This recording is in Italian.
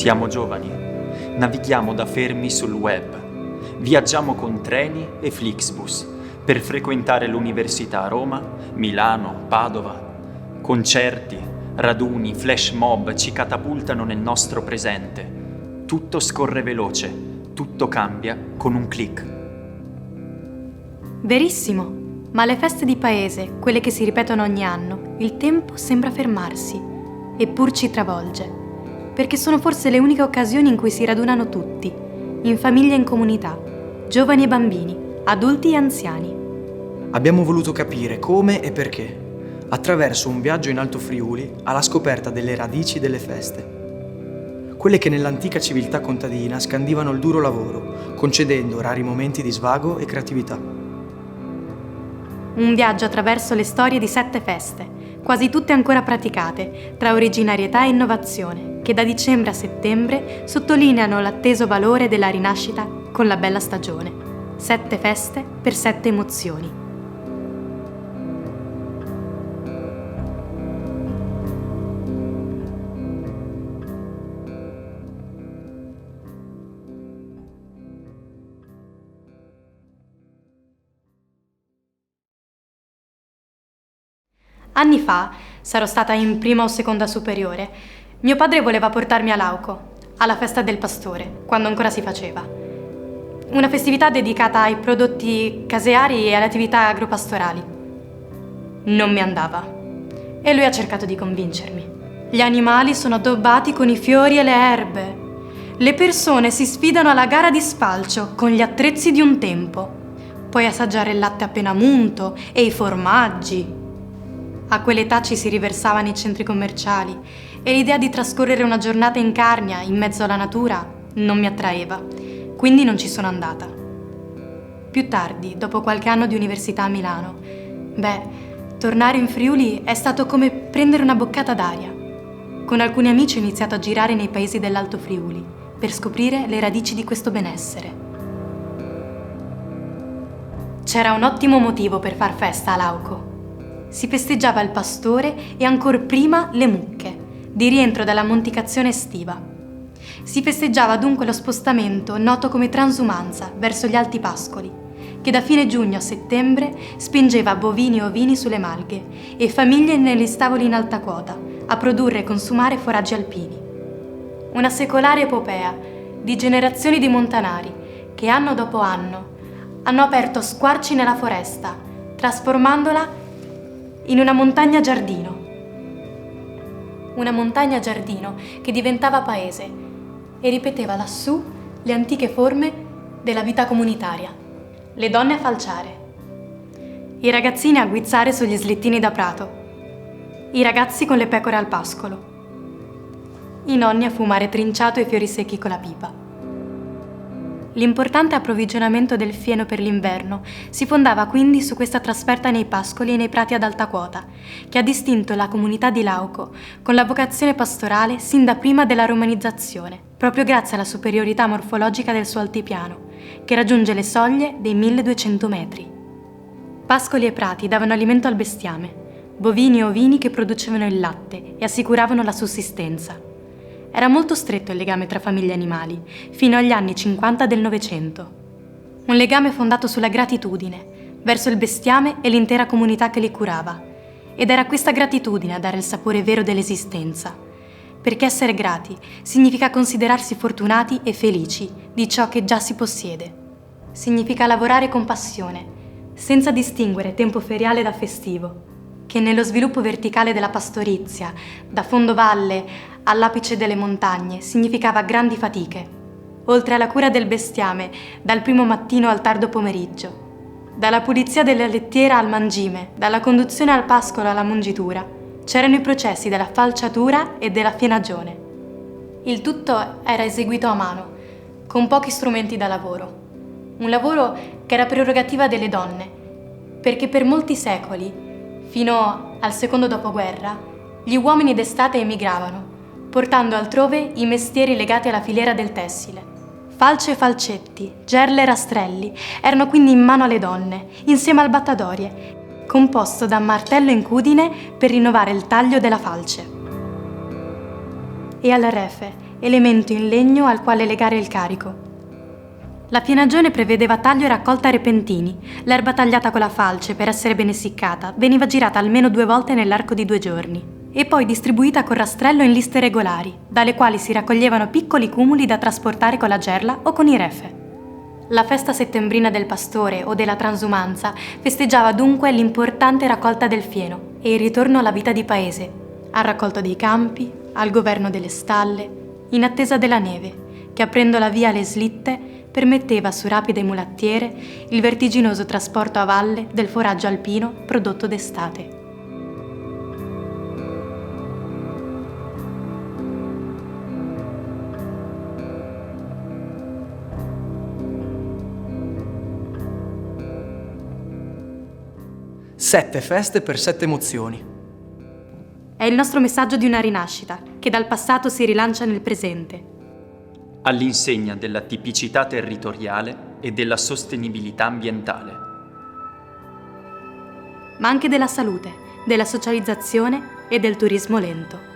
Siamo giovani, navighiamo da fermi sul web, viaggiamo con treni e Flixbus per frequentare l'università a Roma, Milano, Padova. Concerti, raduni, flash mob ci catapultano nel nostro presente. Tutto scorre veloce, tutto cambia con un click. Verissimo, ma alle feste di paese, quelle che si ripetono ogni anno, il tempo sembra fermarsi, eppur ci travolge. Perché sono forse le uniche occasioni in cui si radunano tutti, in famiglia e in comunità, giovani e bambini, adulti e anziani. Abbiamo voluto capire come e perché, attraverso un viaggio in Alto Friuli alla scoperta delle radici delle feste. Quelle che nell'antica civiltà contadina scandivano il duro lavoro, concedendo rari momenti di svago e creatività. Un viaggio attraverso le storie di 7 feste, quasi tutte ancora praticate, tra originarietà e innovazione, che da dicembre a settembre sottolineano l'atteso valore della rinascita con la bella stagione. 7 feste per 7 emozioni. Anni fa, sarò stata in prima o seconda superiore, mio padre voleva portarmi a Lauco, alla festa del pastore, quando ancora si faceva. Una festività dedicata ai prodotti caseari e alle attività agropastorali. Non mi andava. E lui ha cercato di convincermi. Gli animali sono addobbati con i fiori e le erbe. Le persone si sfidano alla gara di sfalcio con gli attrezzi di un tempo. Puoi assaggiare il latte appena munto e i formaggi. A quell'età ci si riversava nei centri commerciali e l'idea di trascorrere una giornata in Carnia, in mezzo alla natura, non mi attraeva, quindi non ci sono andata. Più tardi, dopo qualche anno di università a Milano, tornare in Friuli è stato come prendere una boccata d'aria. Con alcuni amici ho iniziato a girare nei paesi dell'Alto Friuli per scoprire le radici di questo benessere. C'era un ottimo motivo per far festa a Lauco. Si festeggiava il pastore e ancor prima le mucche, di rientro dalla monticazione estiva. Si festeggiava dunque lo spostamento noto come transumanza verso gli alti pascoli, che da fine giugno a settembre spingeva bovini e ovini sulle malghe e famiglie negli stavoli in alta quota a produrre e consumare foraggi alpini. Una secolare epopea di generazioni di montanari che anno dopo anno hanno aperto squarci nella foresta, trasformandola in una montagna giardino. Una montagna giardino che diventava paese e ripeteva lassù le antiche forme della vita comunitaria. Le donne a falciare, i ragazzini a guizzare sugli slittini da prato, i ragazzi con le pecore al pascolo, i nonni a fumare trinciato e fiori secchi con la pipa. L'importante approvvigionamento del fieno per l'inverno si fondava quindi su questa trasferta nei pascoli e nei prati ad alta quota, che ha distinto la comunità di Lauco con la vocazione pastorale sin da prima della romanizzazione, proprio grazie alla superiorità morfologica del suo altipiano, che raggiunge le soglie dei 1200 metri. Pascoli e prati davano alimento al bestiame, bovini e ovini che producevano il latte e assicuravano la sussistenza. Era molto stretto il legame tra famiglie e animali, fino agli anni 50 del Novecento. Un legame fondato sulla gratitudine, verso il bestiame e l'intera comunità che li curava. Ed era questa gratitudine a dare il sapore vero dell'esistenza. Perché essere grati significa considerarsi fortunati e felici di ciò che già si possiede. Significa lavorare con passione, senza distinguere tempo feriale da festivo, che nello sviluppo verticale della pastorizia, da fondovalle all'apice delle montagne, significava grandi fatiche, oltre alla cura del bestiame dal primo mattino al tardo pomeriggio, dalla pulizia della lettiera al mangime, dalla conduzione al pascolo alla mungitura, c'erano i processi della falciatura e della fienagione. Il tutto era eseguito a mano, con pochi strumenti da lavoro. Un lavoro che era prerogativa delle donne, perché per molti secoli, fino al secondo dopoguerra, gli uomini d'estate emigravano, portando altrove i mestieri legati alla filiera del tessile. Falce e falcetti, gerle e rastrelli erano quindi in mano alle donne, insieme al battadorie, composto da martello e incudine per rinnovare il taglio della falce. E al refe elemento in legno al quale legare il carico. La pienagione prevedeva taglio e raccolta repentini. L'erba tagliata con la falce per essere ben essiccata veniva girata almeno 2 volte nell'arco di 2 giorni e poi distribuita con rastrello in liste regolari, dalle quali si raccoglievano piccoli cumuli da trasportare con la gerla o con i refe. La festa settembrina del pastore o della transumanza festeggiava dunque l'importante raccolta del fieno e il ritorno alla vita di paese, al raccolto dei campi, al governo delle stalle, in attesa della neve, che aprendo la via alle slitte permetteva su rapide mulattiere il vertiginoso trasporto a valle del foraggio alpino prodotto d'estate. Sette feste per 7 emozioni. È il nostro messaggio di una rinascita, che dal passato si rilancia nel presente. All'insegna della tipicità territoriale e della sostenibilità ambientale. Ma anche della salute, della socializzazione e del turismo lento.